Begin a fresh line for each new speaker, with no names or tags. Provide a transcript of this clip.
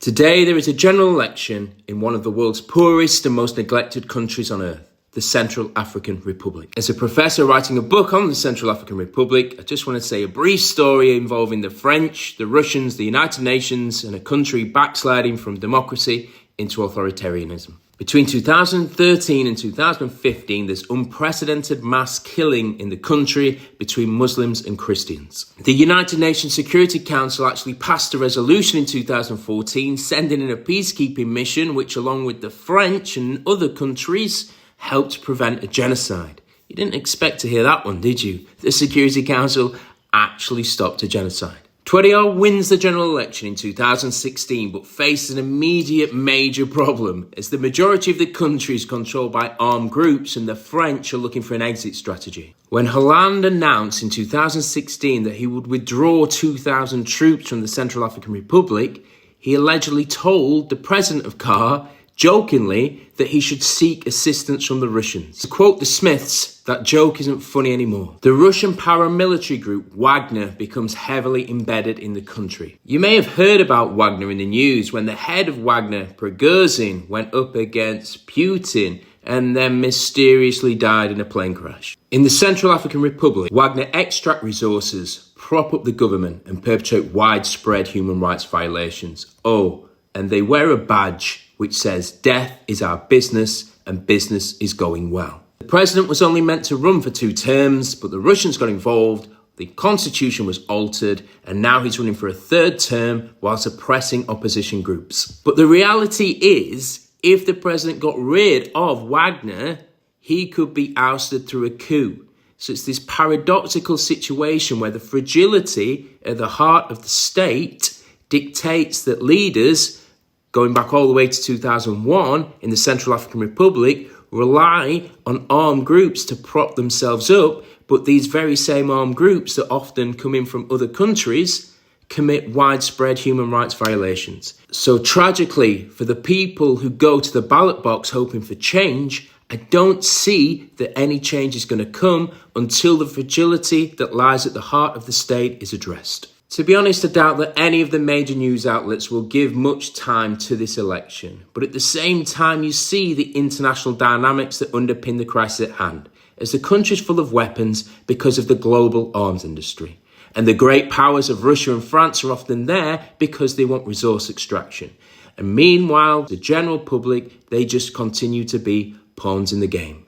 Today, there is a general election in one of the world's poorest and most neglected countries on earth, the Central African Republic. As a professor writing a book on the Central African Republic, I just want to say a brief story involving the French, the Russians, the United Nations, and a country backsliding from democracy into authoritarianism. Between 2013 and 2015, there's unprecedented mass killing in the country between Muslims and Christians. The United Nations Security Council actually passed a resolution in 2014 sending in a peacekeeping mission which, along with the French and other countries, helped prevent a genocide. You didn't expect to hear that one, did you? The Security Council actually stopped a genocide. Authoritarianism wins the general election in 2016 but faces an immediate major problem as the majority of the country is controlled by armed groups and the French are looking for an exit strategy. When Hollande announced in 2016 that he would withdraw 2,000 troops from the Central African Republic, he allegedly told the president of CAR, jokingly, that he should seek assistance from the Russians. To quote the Smiths, that joke isn't funny anymore. The Russian paramilitary group Wagner becomes heavily embedded in the country. You may have heard about Wagner in the news when the head of Wagner, Prigozhin, went up against Putin and then mysteriously died in a plane crash. In the Central African Republic, Wagner extract resources, prop up the government and perpetrate widespread human rights violations. Oh, and they wear a badge which says death is our business and business is going well. The president was only meant to run for 2 terms, but the Russians got involved, the constitution was altered, and now he's running for a 3rd term while suppressing opposition groups. But the reality is, if the president got rid of Wagner, he could be ousted through a coup. So it's this paradoxical situation where the fragility at the heart of the state dictates that leaders, going back all the way to 2001 in the Central African Republic, rely on armed groups to prop themselves up, but these very same armed groups that often come in from other countries commit widespread human rights violations. So tragically, for the people who go to the ballot box hoping for change, I don't see that any change is going to come until the fragility that lies at the heart of the state is addressed. To be honest, I doubt that any of the major news outlets will give much time to this election. But at the same time, you see the international dynamics that underpin the crisis at hand, as the country is full of weapons because of the global arms industry. And the great powers of Russia and France are often there because they want resource extraction. And meanwhile, the general public, they just continue to be pawns in the game.